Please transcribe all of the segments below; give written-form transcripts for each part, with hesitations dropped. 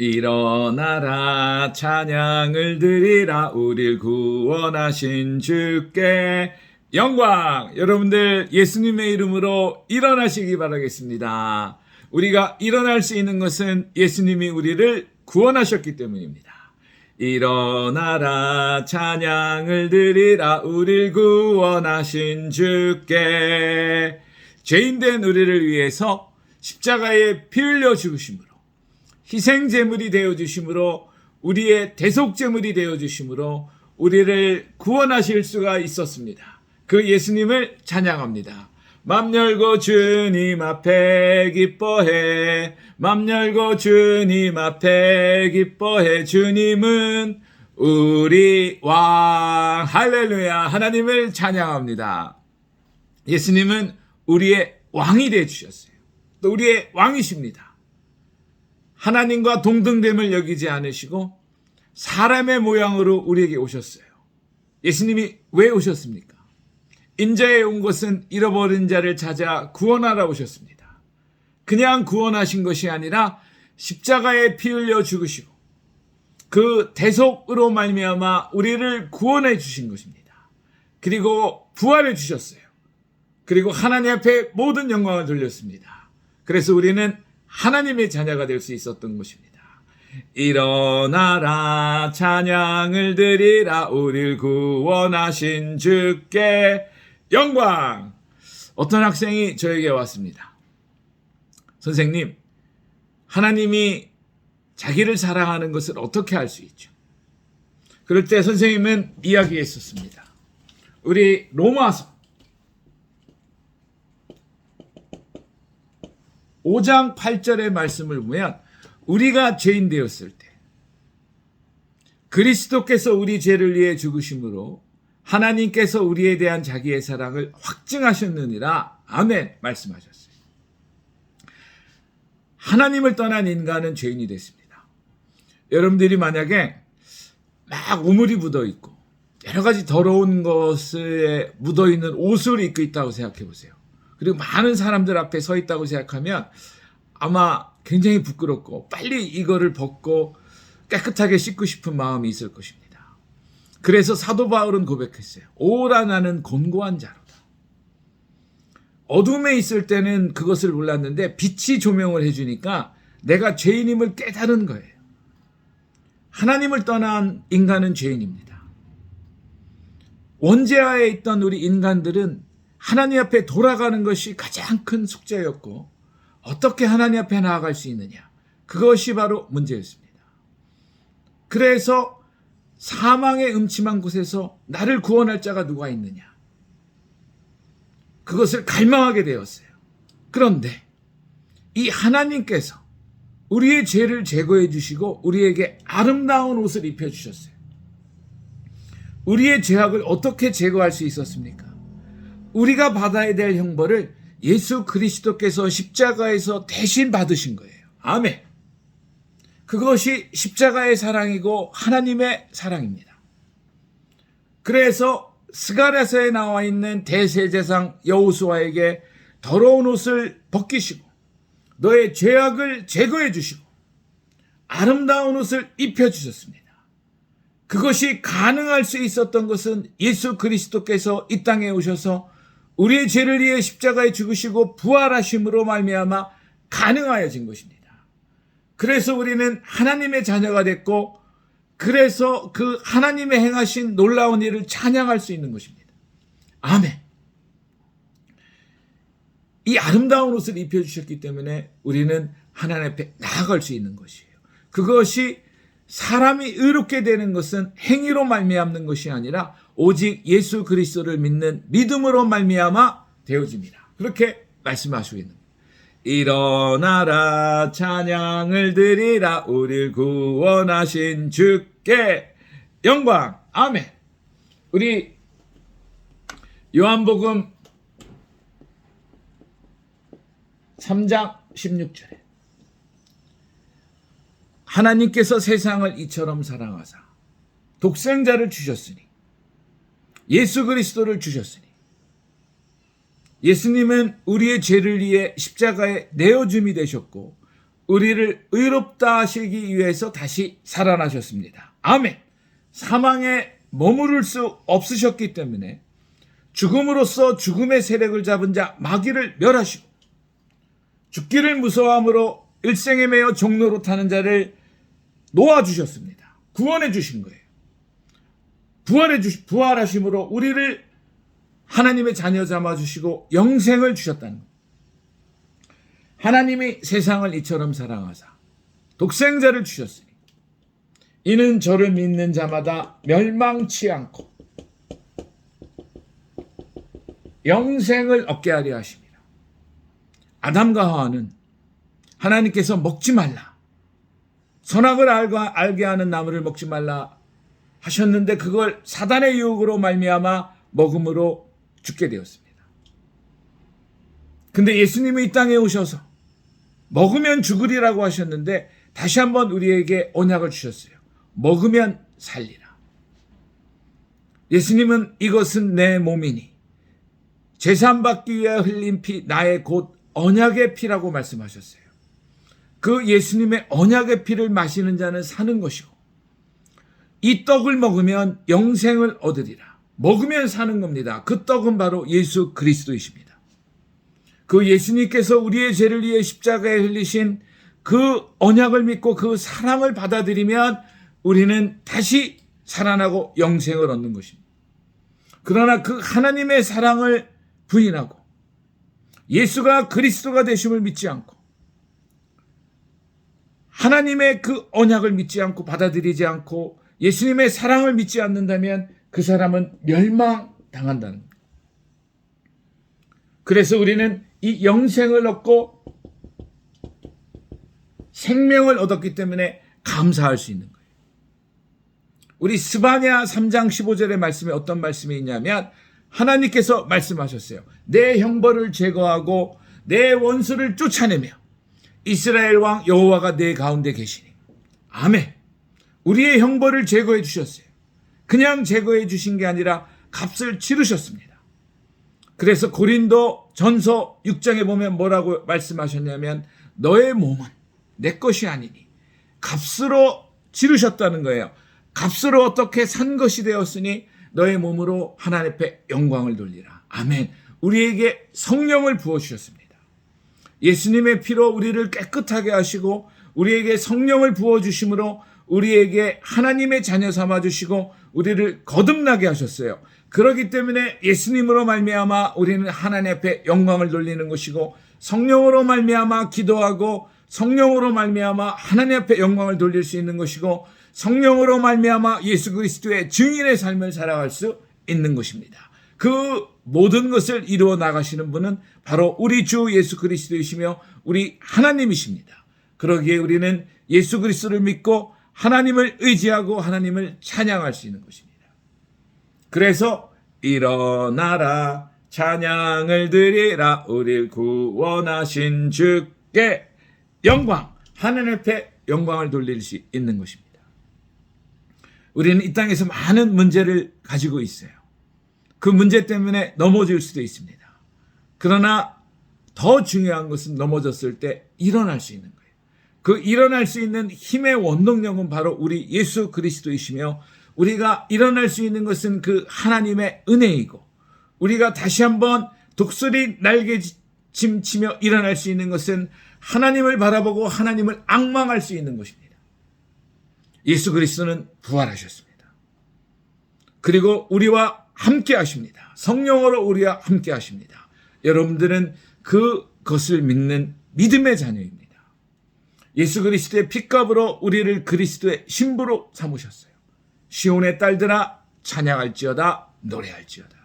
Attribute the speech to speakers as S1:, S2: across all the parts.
S1: 일어나라 찬양을 드리라 우릴 구원하신 주께 영광. 여러분들 예수님의 이름으로 일어나시기 바라겠습니다. 우리가 일어날 수 있는 것은 예수님이 우리를 구원하셨기 때문입니다. 일어나라 찬양을 드리라 우릴 구원하신 주께. 죄인된 우리를 위해서 십자가에 피 흘려 죽으심으로 희생제물이 되어주심으로 우리의 대속제물이 되어주심으로 우리를 구원하실 수가 있었습니다. 그 예수님을 찬양합니다. 맘 열고 주님 앞에 기뻐해. 맘 열고 주님 앞에 기뻐해. 주님은 우리 왕. 할렐루야. 하나님을 찬양합니다. 예수님은 우리의 왕이 되어주셨어요. 또 우리의 왕이십니다. 하나님과 동등됨을 여기지 않으시고 사람의 모양으로 우리에게 오셨어요. 예수님이 왜 오셨습니까? 인자에 온 것은 잃어버린 자를 찾아 구원하러 오셨습니다. 그냥 구원하신 것이 아니라 십자가에 피 흘려 죽으시고 그 대속으로 말미암아 우리를 구원해 주신 것입니다. 그리고 부활해 주셨어요. 그리고 하나님 앞에 모든 영광을 돌렸습니다. 그래서 우리는 하나님의 자녀가 될 수 있었던 것입니다. 일어나라 찬양을 드리라 우릴 구원하신 주께 영광. 어떤 학생이 저에게 왔습니다. 선생님, 하나님이 자기를 사랑하는 것을 어떻게 알 수 있죠? 그럴 때 선생님은 이야기했었습니다. 우리 로마서 5장 8절의 말씀을 보면 우리가 죄인 되었을 때 그리스도께서 우리 죄를 위해 죽으심으로 하나님께서 우리에 대한 자기의 사랑을 확증하셨느니라. 아멘 말씀하셨어요. 하나님을 떠난 인간은 죄인이 됐습니다. 여러분들이 만약에 막 우물이 묻어 있고 여러 가지 더러운 것에 묻어 있는 옷을 입고 있다고 생각해 보세요. 그리고 많은 사람들 앞에 서 있다고 생각하면 아마 굉장히 부끄럽고 빨리 이거를 벗고 깨끗하게 씻고 싶은 마음이 있을 것입니다. 그래서 사도 바울은 고백했어요. 오라 나는 곤고한 자로다. 어둠에 있을 때는 그것을 몰랐는데 빛이 조명을 해주니까 내가 죄인임을 깨달은 거예요. 하나님을 떠난 인간은 죄인입니다. 원죄하에 있던 우리 인간들은 하나님 앞에 돌아가는 것이 가장 큰 숙제였고 어떻게 하나님 앞에 나아갈 수 있느냐, 그것이 바로 문제였습니다. 그래서 사망의 음침한 곳에서 나를 구원할 자가 누가 있느냐, 그것을 갈망하게 되었어요. 그런데 이 하나님께서 우리의 죄를 제거해 주시고 우리에게 아름다운 옷을 입혀주셨어요. 우리의 죄악을 어떻게 제거할 수 있었습니까? 우리가 받아야 될 형벌을 예수 그리스도께서 십자가에서 대신 받으신 거예요. 아멘. 그것이 십자가의 사랑이고 하나님의 사랑입니다. 그래서 스가랴서에 나와 있는 대제사장 여호수아에게 더러운 옷을 벗기시고 너의 죄악을 제거해 주시고 아름다운 옷을 입혀주셨습니다. 그것이 가능할 수 있었던 것은 예수 그리스도께서 이 땅에 오셔서 우리의 죄를 위해 십자가에 죽으시고 부활하심으로 말미암아 가능하여진 것입니다. 그래서 우리는 하나님의 자녀가 됐고 그래서 그 하나님의 행하신 놀라운 일을 찬양할 수 있는 것입니다. 아멘. 이 아름다운 옷을 입혀주셨기 때문에 우리는 하나님 앞에 나아갈 수 있는 것이에요. 그것이 사람이 의롭게 되는 것은 행위로 말미암는 것이 아니라 오직 예수 그리스도를 믿는 믿음으로 말미암아 되어집니다. 그렇게 말씀하시고 있는 거예요. 일어나라 찬양을 드리라 우릴 구원하신 주께 영광. 아멘. 우리 요한복음 3장 16절에 하나님께서 세상을 이처럼 사랑하사 독생자를 주셨으니 예수 그리스도를 주셨으니 예수님은 우리의 죄를 위해 십자가에 내어줌이 되셨고 우리를 의롭다 하시기 위해서 다시 살아나셨습니다. 아멘. 사망에 머무를 수 없으셨기 때문에 죽음으로써 죽음의 세력을 잡은 자 마귀를 멸하시고 죽기를 무서워함으로 일생에 매여 종로로 타는 자를 놓아주셨습니다. 구원해 주신 거예요. 부활하심으로 우리를 하나님의 자녀 삼아주시고 영생을 주셨다는 거예요. 하나님이 세상을 이처럼 사랑하사 독생자를 주셨으니 이는 저를 믿는 자마다 멸망치 않고 영생을 얻게 하려 하십니다. 아담과 하와는 하나님께서 먹지 말라, 선악을 알게 하는 나무를 먹지 말라 하셨는데 그걸 사단의 유혹으로 말미암아 먹음으로 죽게 되었습니다. 근데 예수님이 이 땅에 오셔서 먹으면 죽으리라고 하셨는데 다시 한번 우리에게 언약을 주셨어요. 먹으면 살리라. 예수님은 이것은 내 몸이니 제사함받기 위해 흘린 피 나의 곧 언약의 피라고 말씀하셨어요. 그 예수님의 언약의 피를 마시는 자는 사는 것이고 이 떡을 먹으면 영생을 얻으리라. 먹으면 사는 겁니다. 그 떡은 바로 예수 그리스도이십니다. 그 예수님께서 우리의 죄를 위해 십자가에 흘리신 그 언약을 믿고 그 사랑을 받아들이면 우리는 다시 살아나고 영생을 얻는 것입니다. 그러나 그 하나님의 사랑을 부인하고 예수가 그리스도가 되심을 믿지 않고 하나님의 그 언약을 믿지 않고 받아들이지 않고 예수님의 사랑을 믿지 않는다면 그 사람은 멸망당한다는 거예요. 그래서 우리는 이 영생을 얻고 생명을 얻었기 때문에 감사할 수 있는 거예요. 우리 스바냐 3장 15절의 말씀에 어떤 말씀이 있냐면 하나님께서 말씀하셨어요. 내 형벌을 제거하고 내 원수를 쫓아내며 이스라엘 왕 여호와가 내 가운데 계시니. 아멘. 우리의 형벌을 제거해 주셨어요. 그냥 제거해 주신 게 아니라 값을 치르셨습니다. 그래서 고린도 전서 6장에 보면 뭐라고 말씀하셨냐면 너의 몸은 내 것이 아니니 값으로 지르셨다는 거예요. 값으로 어떻게 산 것이 되었으니 너의 몸으로 하나님 앞에 영광을 돌리라. 아멘. 우리에게 성령을 부어주셨습니다. 예수님의 피로 우리를 깨끗하게 하시고 우리에게 성령을 부어주심으로 우리에게 하나님의 자녀 삼아주시고 우리를 거듭나게 하셨어요. 그렇기 때문에 예수님으로 말미암아 우리는 하나님 앞에 영광을 돌리는 것이고 성령으로 말미암아 기도하고 성령으로 말미암아 하나님 앞에 영광을 돌릴 수 있는 것이고 성령으로 말미암아 예수 그리스도의 증인의 삶을 살아갈 수 있는 것입니다. 그 모든 것을 이루어 나가시는 분은 바로 우리 주 예수 그리스도이시며 우리 하나님이십니다. 그러기에 우리는 예수 그리스도를 믿고 하나님을 의지하고 하나님을 찬양할 수 있는 것입니다. 그래서 일어나라 찬양을 드리라 우리를 구원하신 주께 영광, 하나님 앞에 영광을 돌릴 수 있는 것입니다. 우리는 이 땅에서 많은 문제를 가지고 있어요. 그 문제 때문에 넘어질 수도 있습니다. 그러나 더 중요한 것은 넘어졌을 때 일어날 수 있는 거예요. 그 일어날 수 있는 힘의 원동력은 바로 우리 예수 그리스도이시며 우리가 일어날 수 있는 것은 그 하나님의 은혜이고 우리가 다시 한번 독수리 날개짐치며 일어날 수 있는 것은 하나님을 바라보고 하나님을 앙망할 수 있는 것입니다. 예수 그리스도는 부활하셨습니다. 그리고 우리와 함께 하십니다. 성령으로 우리와 함께 하십니다. 여러분들은 그것을 믿는 믿음의 자녀입니다. 예수 그리스도의 핏값으로 우리를 그리스도의 신부로 삼으셨어요. 시온의 딸들아 찬양할지어다 노래할지어다.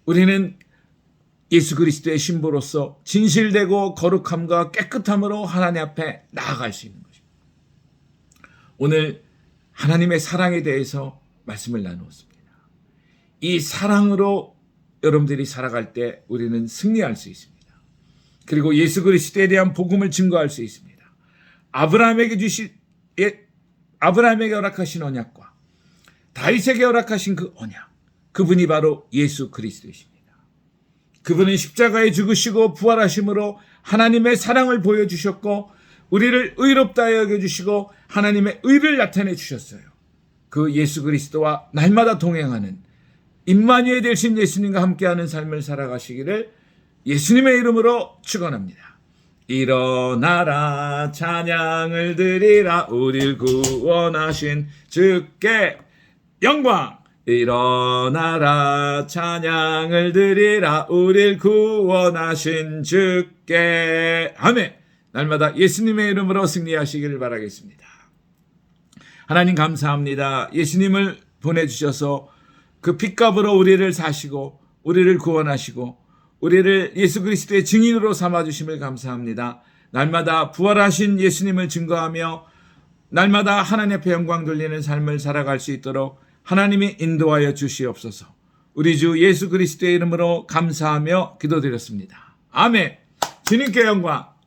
S1: 우리는 예수 그리스도의 신부로서 진실되고 거룩함과 깨끗함으로 하나님 앞에 나아갈 수 있는 것입니다. 오늘 하나님의 사랑에 대해서 말씀을 나누었습니다. 이 사랑으로 여러분들이 살아갈 때 우리는 승리할 수 있습니다. 그리고 예수 그리스도에 대한 복음을 증거할 수 있습니다. 아브라함에게 허락하신 언약과 다윗에게 허락하신 그 언약, 그분이 바로 예수 그리스도이십니다. 그분은 십자가에 죽으시고 부활하심으로 하나님의 사랑을 보여주셨고 우리를 의롭다 여겨주시고 하나님의 의를 나타내 주셨어요. 그 예수 그리스도와 날마다 동행하는 임마누엘 되신 예수님과 함께하는 삶을 살아가시기를 예수님의 이름으로 축원합니다. 일어나라 찬양을 드리라 우리를 구원하신 주께 영광. 일어나라 찬양을 드리라 우리를 구원하신 주께 아멘. 날마다 예수님의 이름으로 승리하시기를 바라겠습니다. 하나님 감사합니다. 예수님을 보내주셔서 그 핏값으로 우리를 사시고 우리를 구원하시고 우리를 예수 그리스도의 증인으로 삼아주심을 감사합니다. 날마다 부활하신 예수님을 증거하며 날마다 하나님 앞에 영광 돌리는 삶을 살아갈 수 있도록 하나님이 인도하여 주시옵소서. 우리 주 예수 그리스도의 이름으로 감사하며 기도드렸습니다. 아멘. 주님께 영광.